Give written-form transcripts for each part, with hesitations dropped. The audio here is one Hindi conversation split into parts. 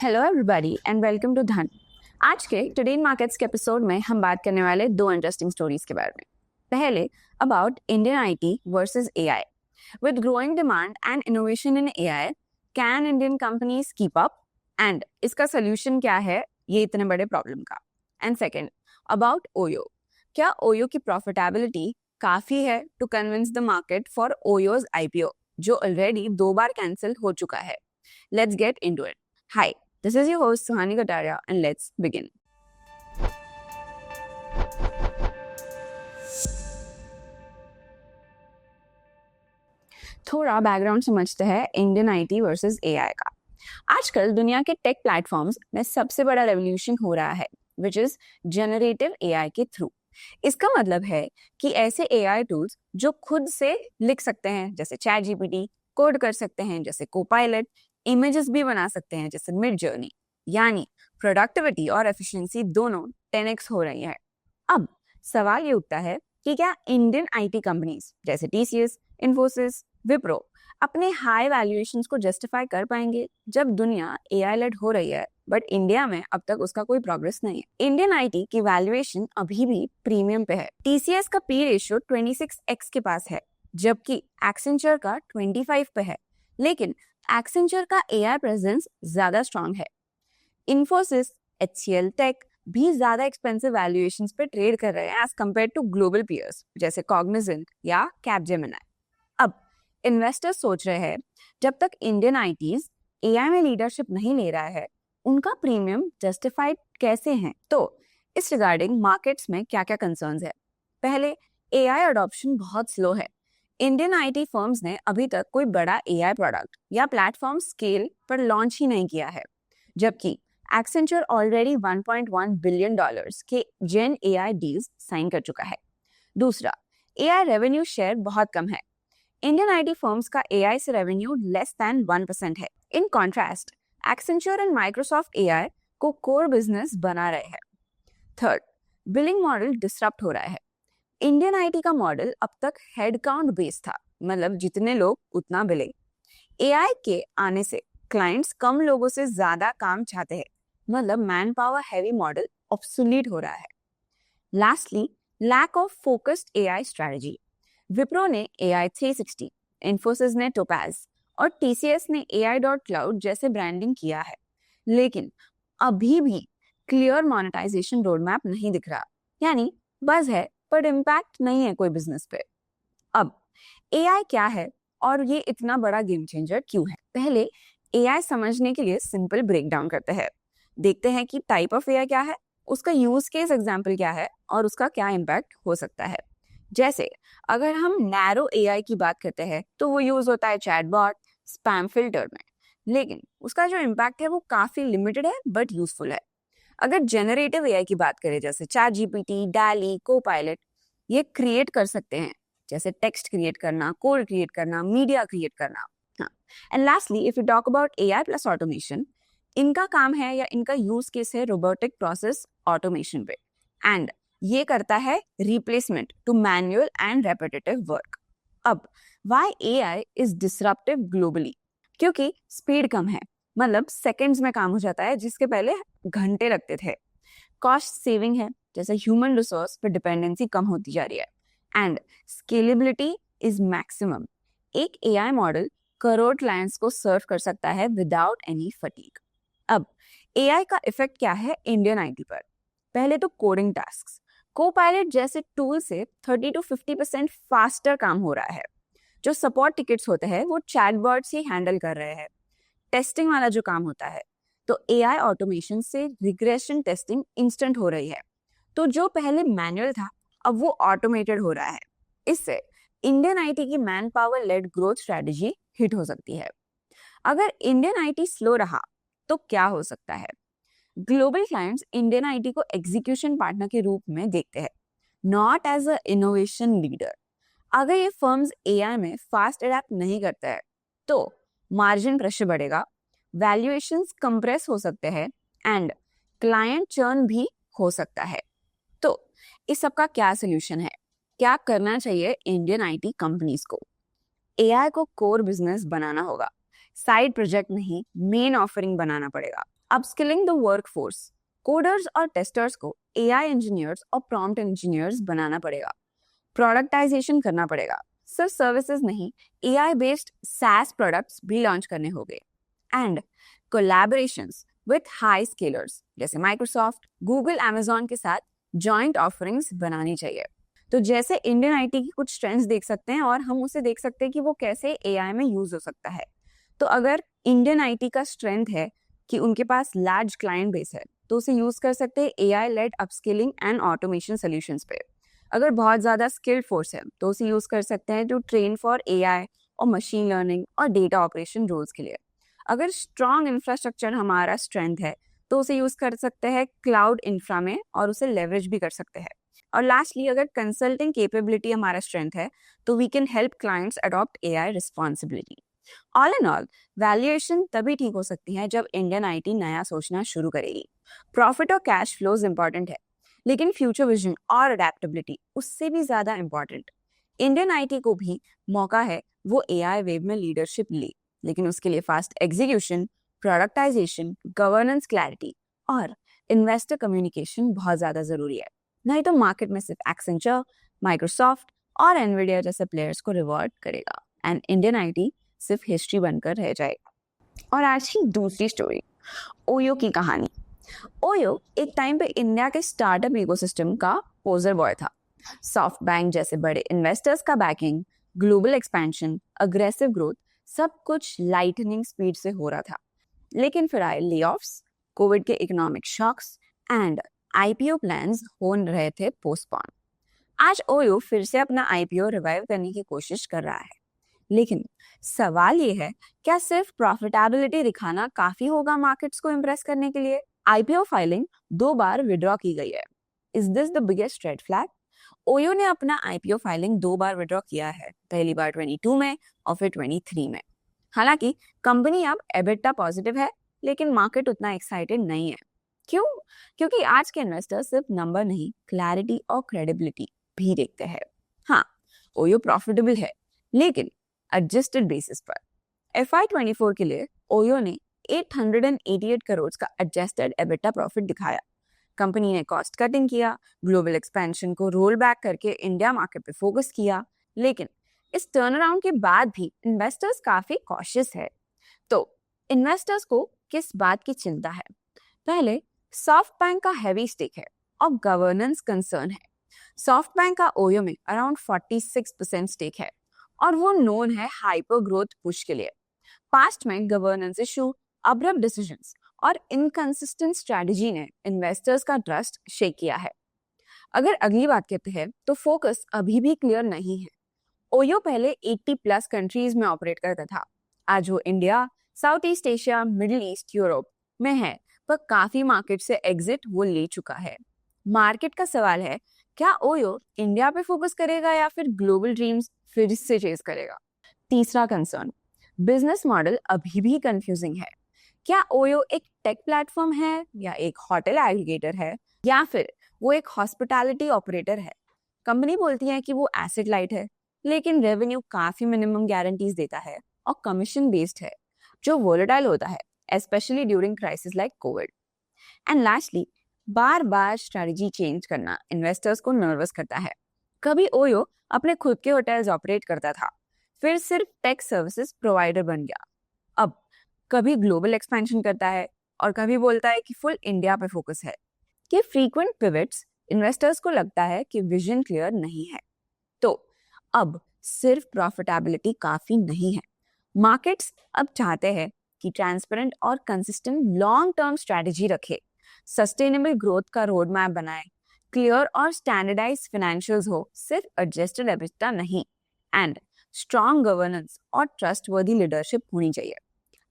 Hello everybody and welcome to Dhan. आज के टुडे इन मार्केट्स के एपिसोड में हम बात करने वाले दो इंटरेस्टिंग स्टोरीज के बारे में। पहले about Indian IT versus AI. With growing demand and innovation in AI, can Indian companies keep up? And इसका सोल्यूशन क्या है ये इतने बड़े प्रॉब्लम का। And second about OYO. क्या ओयो की प्रॉफिटेबिलिटी काफी है to convince the market for OYO's IPO, जो ऑलरेडी 2 बार कैंसिल हो चुका है? Let's get into it. Hi, this is your host Suhani Kataria and let's begin. थोड़ा बैकग्राउंड समझते हैं इंडियन आईटी वर्सेस एआई का। आजकल दुनिया के टेक प्लेटफॉर्म्स में सबसे बड़ा रेवोल्यूशन हो रहा है, विच इज जनरेटिव एआई के थ्रू। इसका मतलब है कि ऐसे एआई टूल्स जो खुद से लिख सकते हैं जैसे चैट जीपीटी, कोड कर सकते हैं जैसे कोपायलट, इमेजेस भी बना सकते हैं जैसे मिड जर्नी, यानी प्रोडक्टिविटी और एफिशिएंसी दोनों 10x हो रही है। अब सवाल ये उठता है कि क्या इंडियन आईटी कंपनीज जैसे टीसीएस, इन्फोसिस, विप्रो अपने हाई वैल्यूएशंस को जस्टिफाई कर पाएंगे जब दुनिया एआई लेड हो रही है, बट इंडिया में अब तक उसका कोई प्रोग्रेस नहीं है। इंडियन आईटी की वैल्यूएशन अभी भी प्रीमियम पे है। टीसीएस का पी रेशियो 26x के पास है, जबकि एक्सेंचर का 25 पे है, लेकिन एक्सेंचर का एआई प्रेजेंस ज्यादा स्ट्रांग है। इन्फोसिस, एचसीएल टेक भी ज्यादा एक्सपेंसिव वैल्यूएशंस पे ट्रेड कर रहे हैं as compare to global peers जैसे कॉग्निजेंट या कैपजेमिनी। अब इन्वेस्टर्स सोच रहे हैं जब तक इंडियन आईटीज एआई में लीडरशिप नहीं ले रहा है, उनका प्रीमियम जस्टिफाइड कैसे है? तो इस रिगार्डिंग मार्केट्स में क्या क्या कंसर्न्स है? पहले, एआई अडॉप्शन बहुत स्लो है। इंडियन आईटी फर्म्स ने अभी तक कोई बड़ा एआई प्रोडक्ट या प्लेटफॉर्म स्केल पर लॉन्च ही नहीं किया है, जबकि एक्सेंचर ऑलरेडी $1.1 बिलियन के जेन एआई डील्स साइन कर चुका है। दूसरा, एआई रेवेन्यू शेयर बहुत कम है। इंडियन आईटी फर्म्स का एआई से रेवेन्यू लेस देन 1% है। In contrast, Accenture and Microsoft AI को कोर बिजनेस बना रहे हैं। थर्ड, बिलिंग मॉडल डिसरप्ट हो रहा है। इंडियन आईटी का मॉडल अब तक हेड काउंट बेस्ड था, मतलब जितने लोग उतना बिले। एआई के आने से क्लाइंट्स कम लोगों से ज्यादा काम चाहते हैं, मतलब man power heavy model obsolete हो रहा है। Lastly, lack of focused AI strategy. Wipro ने एआई 360, इन्फोसिस ने टोपैज और टीसीएस ने AI.Cloud जैसे ब्रांडिंग किया है, लेकिन अभी भी क्लियर मोनेटाइजेशन रोडमैप नहीं दिख रहा। यानी बस है पर इम्पैक्ट नहीं है कोई बिजनेस पे। अब एआई क्या है और ये इतना बड़ा गेम चेंजर क्यों है? पहले एआई समझने के लिए सिंपल ब्रेकडाउन करते हैं। देखते हैं कि टाइप ऑफ एआई क्या है, उसका यूज केस एग्जाम्पल क्या है और उसका क्या इम्पैक्ट हो सकता है। जैसे अगर हम नैरो एआई की बात करते हैं तो वो यूज होता है चैटबॉट, स्पैम फिल्टर में, लेकिन उसका जो इम्पैक्ट है वो काफी लिमिटेड है बट यूजफुल है। अगर जेनरेटिव एआई की बात करें जैसे चैट जीपीटी, डैली, कोपायलट, ये क्रिएट कर सकते हैं जैसे टेक्स्ट क्रिएट करना, कोड क्रिएट करना, मीडिया क्रिएट करना। हाँ, and lastly if you talk about AI plus automation, इनका काम है या इनका यूज केस है रोबोटिक प्रोसेस ऑटोमेशन पे, एंड ये करता है replacement to manual and repetitive work. अब why AI is disruptive globally? क्योंकि स्पीड कम है, मतलब सेकंड्स में काम हो जाता है जिसके पहले घंटे लगते थे। कॉस्ट सेविंग है, जैसे ह्यूमन रिसोर्स पर डिपेंडेंसी कम होती जा रही है, एंड स्केलेबिलिटी इज मैक्सिमम। एक एआई मॉडल करोड़ क्लाइंट्स को सर्व कर सकता है विदाउट एनी फटीग। अब एआई का इफेक्ट क्या है इंडियन आईटी पर? पहले तो कोडिंग टास्क्स, कोपायलट जैसे टूल से 30 to 50% फास्टर काम हो रहा है। जो सपोर्ट टिकट्स होते हैं वो चैटबॉट्स ही हैंडल कर रहे हैं। टेस्टिंग वाला जो काम होता है तो एआई ऑटोमेशन से रिग्रेशन टेस्टिंग इंस्टेंट हो रही है। तो जो पहले मैनुअल था अब वो ऑटोमेटेड हो रहा है। इससे इंडियन आईटी की man power led growth strategy hit हो सकती है। अगर इंडियन आईटी स्लो रहा तो क्या हो सकता है? ग्लोबल क्लाइंट्स इंडियन आईटी को एग्जीक्यूशन पार्टनर के रूप में देखते हैं, not as a innovation leader. अगर ये फर्म्स एआई में फास्ट अडैप्ट नहीं करते हैं तो मार्जिन प्रेशर बढ़ेगा, वैल्यूएशंस कंप्रेस हो सकते हैं एंड क्लाइंट चर्न भी हो सकता है। तो इस सब का क्या सोल्यूशन है? क्या करना चाहिए इंडियन आईटी कंपनीज को? एआई को कोर बिजनेस बनाना होगा, साइड प्रोजेक्ट नहीं, मेन ऑफरिंग बनाना पड़ेगा। अपस्किलिंग द वर्कफोर्स, कोडर्स और टेस्टर्स को एआई इंजीनियर्स और प्रॉम्प्ट इंजीनियर्स बनाना पड़ेगा। प्रोडक्टाइजेशन करना पड़ेगा, सिर्फ सर्विसेज नहीं, एआई बेस्ड SaaS प्रोडक्ट्स भी लॉन्च करने होंगे। And collaborations with high scalars जैसे माइक्रोसॉफ्ट, गूगल, अमेजॉन के साथ जॉइंट ऑफरिंग्स बनानी चाहिए। तो जैसे इंडियन आईटी की कुछ ट्रेंड्स देख सकते हैं और हम उसे देख सकते हैं कि वो कैसे एआई में यूज हो सकता है। तो अगर इंडियन आईटी का स्ट्रेंथ है कि उनके पास लार्ज क्लाइंट बेस है, तो उसे यूज कर सकते हैं AI led upskilling and automation solutions पे। अगर बहुत ज्यादा स्किल्ड फोर्स है तो उसे यूज कर सकते हैं टू ट्रेन फॉर एआई और मशीन लर्निंग और डेटा ऑपरेशन रोल्स के लिए। अगर स्ट्रॉन्ग इंफ्रास्ट्रक्चर हमारा स्ट्रेंथ है तो उसे यूज कर सकते हैं क्लाउड इंफ्रा में और उसे लेवरेज भी कर सकते हैं। और लास्टली, अगर कंसल्टिंग कैपेबिलिटी हमारा स्ट्रेंथ है तो we can help clients adopt AI responsibility. All in all, valuation तभी ठीक हो सकती है जब इंडियन आईटी नया सोचना शुरू करेगी। प्रॉफिट और कैश फ्लोज इंपॉर्टेंट है, लेकिन फ्यूचर विजन और अडेप्टेबिलिटी उससे भी ज्यादा इंपॉर्टेंट। इंडियन आईटी को भी मौका है वो एआई वेव में लीडरशिप ले, लेकिन उसके लिए फास्ट एग्जीक्यूशन, प्रोडक्टाइजेशन, गवर्नेंस क्लैरिटी और इन्वेस्टर कम्युनिकेशन बहुत ज्यादा जरूरी है। नहीं तो मार्केट में सिर्फ एक्सेंचर, माइक्रोसॉफ्ट और एनवीडिया जैसे प्लेयर्स को रिवॉर्ड करेगा एंड इंडियन आईटी सिर्फ हिस्ट्री बनकर रह जाएगा। और आज की दूसरी स्टोरी, ओयो की कहानी। ओयो एक टाइम पे इंडिया के स्टार्टअप इकोसिस्टम का पोजर बॉय था। सॉफ्ट बैंक जैसे बड़े इन्वेस्टर्स का banking, global expansion, aggressive growth, सब कुछ लाइटनिंग स्पीड से हो रहा था। लेकिन फिर आए लेऑफ्स, कोविड के economic shocks and IPO plans हो रहे थे पोस्टपोन। आज ओयो फिर से अपना आईपीओ रिवाइव करने की कोशिश कर रहा है, लेकिन सवाल ये है, क्या सिर्फ प्रॉफिटेबिलिटी दिखाना काफी होगा मार्केट्स को इम्प्रेस करने के लिए? आईपीओ फाइलिंग 2 बार विड्रॉ की गई है। Is this the biggest red flag? OYO ने अपना आईपीओ फाइलिंग 2 बार विड्रॉ किया है, पहली बार 22 में और फिर 23 में। हालांकि कंपनी अब एबिटा पॉजिटिव है, लेकिन मार्केट उतना एक्साइटेड नहीं है। क्यों? क्योंकि आज के इन्वेस्टर सिर्फ नंबर नहीं, क्लैरिटी और क्रेडिबिलिटी भी देखते हैं। हाँ, ओयो प्रॉफिटेबल है, लेकिन एडजस्टेड बेसिस पर। FY24 के लिए ओयो ने 888 करोड़ का एडजस्टेड एबिटा प्रॉफिट दिखाया। कंपनी ने कॉस्ट कटिंग किया, ग्लोबल एक्सपेंशन को रोल बैक करके इंडिया मार्केट पे फोकस किया, लेकिन इस टर्न अराउंड के बाद भी इन्वेस्टर्स काफी कॉशियस है। तो इन्वेस्टर्स को किस बात की चिंता है? पहले, सॉफ्ट बैंक का हैवी स्टेक है और गवर्नेंस कंसर्न है। सॉफ्ट बैंक का ओयो में अराउंड 46% स्टेक है और वो नोन है हाइपर ग्रोथ पुश के लिए। पास्ट में गवर्नेंस इशू, अब्रप्ट डिसीजंस और इनकंसिस्टेंट स्ट्रेटजी ने इन्वेस्टर्स का ट्रस्ट शेक किया है। अगर अगली बात कहते हैं तो फोकस अभी भी क्लियर नहीं है। ओयो पहले 80+ कंट्रीज में ऑपरेट करता था। आज वो India, south east Asia, middle east, Europe में है, पर काफी मार्केट से एग्जिट वो ले चुका है। मार्केट का सवाल है, क्या ओयो इंडिया पे फोकस करेगा या फिर ग्लोबल ड्रीम्स फिर से चेज करेगा? तीसरा कंसर्न, बिजनेस मॉडल अभी भी कंफ्यूजिंग है। क्या ओयो एक टेक प्लेटफॉर्म है या एक होटल एग्रीगेटर है या फिर वो एक हॉस्पिटैलिटी ऑपरेटर है? कंपनी बोलती है कि वो एसेट लाइट है, लेकिन रेवेन्यू काफी मिनिमम गारंटीज देता है और कमीशन बेस्ड है, जो वोलेटाइल होता है, specially during crisis like Covid. And lastly, bar bar strategy change करना इन्वेस्टर्स को नर्वस करता है। कभी ओयो अपने खुद के होटल्स ऑपरेट करता था, फिर सिर्फ टेक सर्विसेज प्रोवाइडर बन गया। अब कभी ग्लोबल एक्सपेंशन करता है और कभी बोलता है कि फुल इंडिया पे फोकस है। ये फ्रीक्वेंट पिवट्स इन्वेस्टर्स को लगता है कि विजन क्लियर नहीं है। तो अब सिर्फ प्रॉफिटेबिलिटी काफी नहीं है। मार्केट्स अब चाहते हैं कि ट्रांसपेरेंट और कंसिस्टेंट लॉन्ग टर्म स्ट्रेटजी रखे, सस्टेनेबल ग्रोथ का रोड मैप बनाए, क्लियर और स्टैंडर्डाइज फाइनेंशियल्स हो, सिर्फ एडजस्टेड एबिटा नहीं, एंड स्ट्रॉन्ग गवर्नेंस और ट्रस्टवर्दी लीडरशिप होनी चाहिए।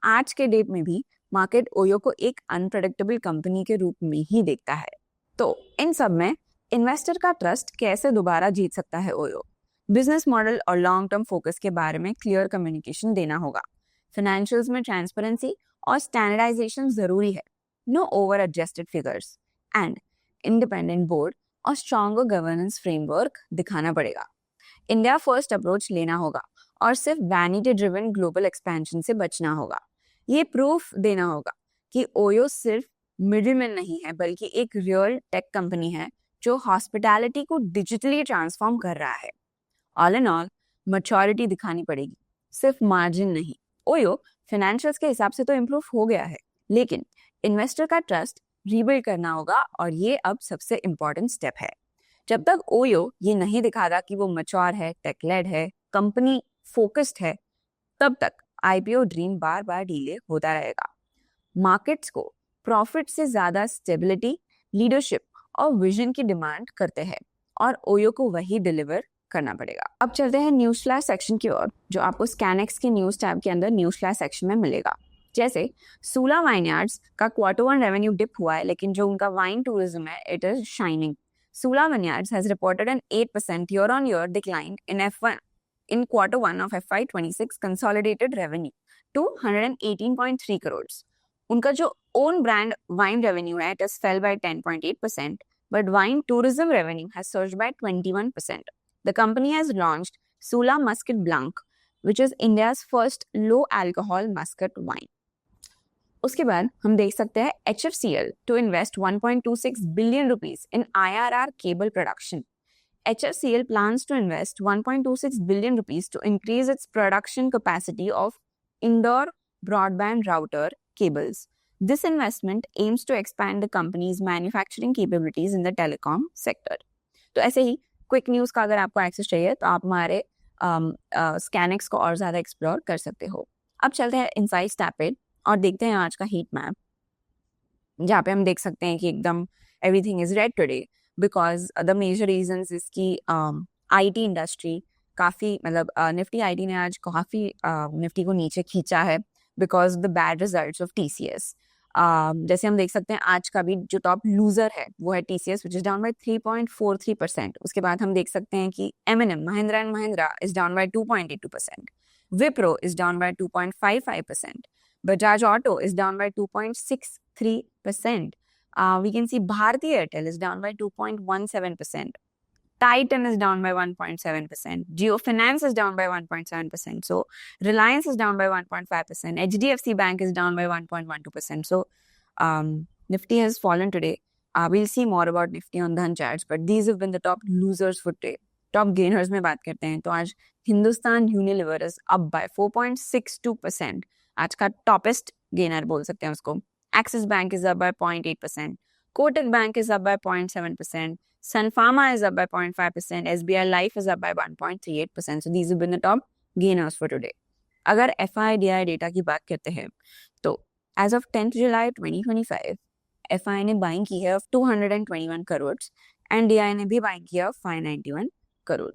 आज के डेट में भी मार्केट ओयो को एक अनप्रेडिक्टेबल कंपनी के रूप में ही देखता है। तो इन सब में इन्वेस्टर का ट्रस्ट कैसे दोबारा जीत सकता है ओयो? बिजनेस मॉडल और लॉन्ग टर्म फोकस के बारे में क्लियर कम्युनिकेशन देना होगा। फाइनेंशियल्स में ट्रांसपेरेंसी और स्टैंडर्डाइजेशन जरूरी है। No over adjusted figures and independent board और स्ट्रॉन्गर गवर्नेंस फ्रेमवर्क दिखाना पड़ेगा। इंडिया फर्स्ट अप्रोच लेना होगा और सिर्फ वैनिटी ड्रिवन ग्लोबल एक्सपेंशन से बचना होगा। ये प्रूफ देना होगा कि ओयो सिर्फ मिडिलमैन नहीं है बल्कि एक रियल टेक कंपनी है जो हॉस्पिटैलिटी को डिजिटली ट्रांसफॉर्म कर रहा है। ऑल इन ऑल मैच्योरिटी दिखानी पड़ेगी, सिर्फ मार्जिन नहीं। ओयो फाइनेंशियल्स के हिसाब से तो इम्प्रूव हो गया है, लेकिन इन्वेस्टर का ट्रस्ट रीबिल्ड करना होगा और ये अब सबसे इम्पोर्टेंट स्टेप है। जब तक ओयो ये नहीं दिखाता कि वो मैच्योर है, टेक लेड है, कंपनी फोकस्ड है, तब तक आईपीओ ड्रीम बार बार डिले होता रहेगा। मार्केट्स को प्रॉफिट से ज्यादा स्टेबिलिटी, लीडरशिप और विजन की डिमांड करते हैं और ओयो को वही डिलीवर करना पड़ेगा। अब चलते हैं न्यूज फ्लैश सेक्शन की ओर, जो आपको स्कैनेक्स के न्यूज टैब के अंदर न्यूज फ्लैश सेक्शन में मिलेगा। जैसे सूला वाइनयार्ड्स का Q1 रेवेन्यू डिप हुआ है, लेकिन जो उनका वाइन टूरिज्म है it is shining. Sula Vineyards has reported an 8% year-on-year decline in Q1 of FY26 consolidated revenue to 118.3 crores. उनका जो own brand wine revenue है it has fell by 10.8%, but wine tourism revenue has surged by 21%. The company has launched Sula Muscat Blanc, which is India's first low alcohol muscat wine. उसके बाद हम देख सकते हैं HFCL to invest 1.26 billion rupees in IRR cable production. HFCL plans to invest 1.26 billion rupees to increase its production capacity of indoor broadband router cables. This investment aims to expand the company's manufacturing capabilities in the telecom sector. तो ऐसे ही क्विक न्यूज का अगर आपको एक्सेस चाहिए तो आप हमारे स्कैनिक्स को और ज्यादा एक्सप्लोर कर सकते हो। अब चलते हैं इनसाइट्स टैब पे और देखते हैं आज का हीट मैप, जहाँ पे हम देख सकते हैं कि एकदम everything is red today because the major reasons is कि आईटी इंडस्ट्री काफ़ी मतलब निफ्टी आईटी ने आज काफ़ी निफ्टी को नीचे खींचा है because the bad results of TCS. जैसे हम देख सकते हैं आज का भी जो टॉप लूजर है वो है TCS which is down by 3.43%। उसके बाद हम देख सकते हैं कि M&M Mahindra and Mahindra is down by 2.82%, Wipro is down by 2.55%, Bajaj Auto is down by 2.63%. We can see Bharti Airtel is down by 2.17%. Titan is down by 1.7%. Jio Finance is down by 1.7%. So Reliance is down by 1.5%. HDFC Bank is down by 1.12%. So Nifty has fallen today. We'll see more about Nifty on the charts, but these have been the top losers for today. Top gainers में बात करते हैं तो आज Hindustan Unilever is up by 4.62%. आज का टॉपेस्ट गेनर बोल सकते हैं उसको। Axis bank is up by 0.8%, Kotak bank is up by 0.7%, Sun Pharma is up by 0.5%, SBI life is up by 1.38%. So these have been the top gainers for today. अगर एफआईडीआई डेटा की बात करते हैं तो एज ऑफ 10 जुलाई 2025 एफआई ने बाइंग की है ऑफ 221 करोड़ एंड डीआई ने भी बाइंग किया ऑफ 591 करोड़।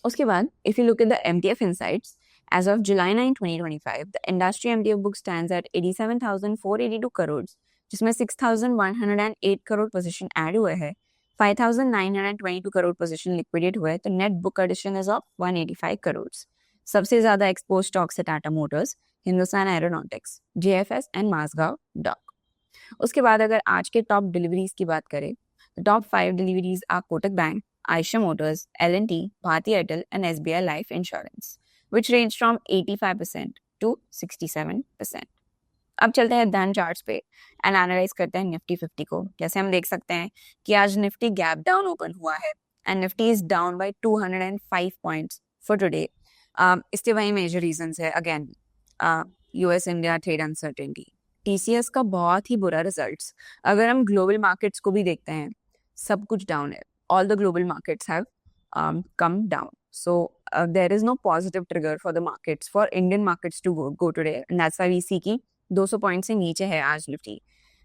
उसके बाद if you look at the MTF insights, as of July 9, 2025, the industry MTF book stands at 87,482 crores, जिसमें 6,108 करोड़ पोजीशन ऐड हुए हैं, 5,922 करोड़ पोजीशन लिक्विडेट हुए, तो net book addition is of 185 crore. सबसे ज्यादा एक्सपोज स्टॉक्स है Tata Motors, Hindustan Aeronautics, JFS and Mazagon dock. उसके बाद अगर आज के टॉप डिलीवरीज की बात करें तो top 5 deliveries are Kotak bank, Eicher Motors, L&T, Bharti Airtel and SBI life insurance, which range from 85% to 67%. अब चलते हैं डन चार्ट्स पे एंड एनालाइज करते हैं निफ्टी 50 को। जैसे हम देख सकते हैं कि आज निफ्टी गैप डाउन ओपन हुआ है and Nifty is down bye 205 points for today. इसके वही मेजर रीजंस है, again US India trade uncertainty, TCS का बहुत ही बुरा रिजल्ट्स। अगर हम ग्लोबल मार्केट्स को भी देखते हैं सब कुछ डाउन है, all the global markets have come down. So there is no positive trigger for the markets, for Indian markets to go today, and that's why we see कि 200 पॉइंट से नीचे है आज Nifty.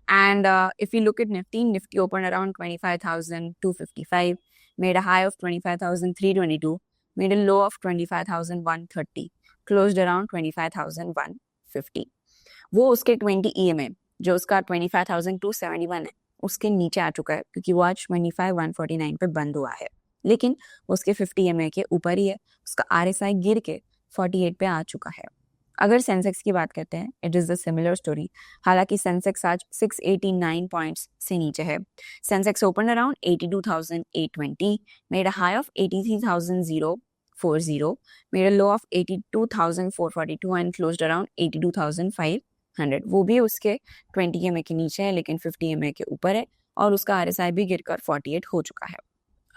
And if you look at Nifty opened around 25,255, made a high of 25,322, made a low of 25,130, closed around 25,150. वो उसके 20 EMA जो उसका 25,271 है उसके नीचे आ चुका है क्योंकि वो आज 25,149 पे बंद हुआ है, लेकिन उसके 50 EMA के ऊपर ही है, उसका RSI गिर के 48 पे आ चुका है। अगर सेंसेक्स की बात करते हैं it is the similar story, हालांकि सेंसेक्स आज 689 पॉइंट्स से नीचे है। Sensex open around 82,820, made a high of 83,040, made a low of 82,442 and closed around 82,500. 100, वो भी उसके 20 EMA के नीचे है लेकिन 50 EMA के ऊपर है और उसका RSI भी गिरकर 48 हो चुका है।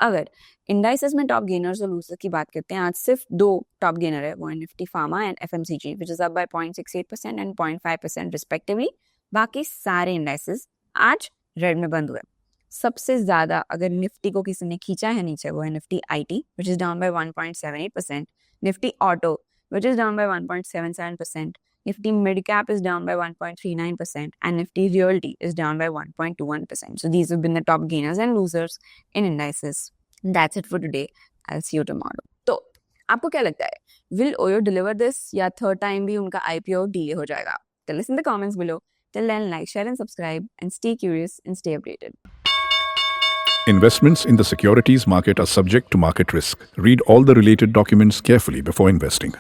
अगर इंडाइसेस में टॉप गेनर्स और लूजर्स की बात करते हैं, आज सिर्फ 2 टॉप गेनर है, वो है Nifty pharma and FMCG which is up bye 0.68% and 0.5% respectively. बाकी सारे इंडाइसेस आज रेड में बंद हुए। सबसे ज्यादा अगर निफ्टी को किसी ने खींचा है नीचे, वो है Nifty IT which is down bye 1.78%, Nifty auto which is down bye 1.77%, Nifty mid cap is down by 1.39% and Nifty realty is down by 1.21%. So these have been the top gainers and losers in indices. That's it for today. I'll see you tomorrow. तो आपको क्या लगता है, will Oyo deliver this या third time भी उनका IPO delay हो जाएगा? Tell us in the comments below. Till then, like, share and subscribe and stay curious and stay updated. Investments in the securities market are subject to market risk. Read all the related documents carefully before investing.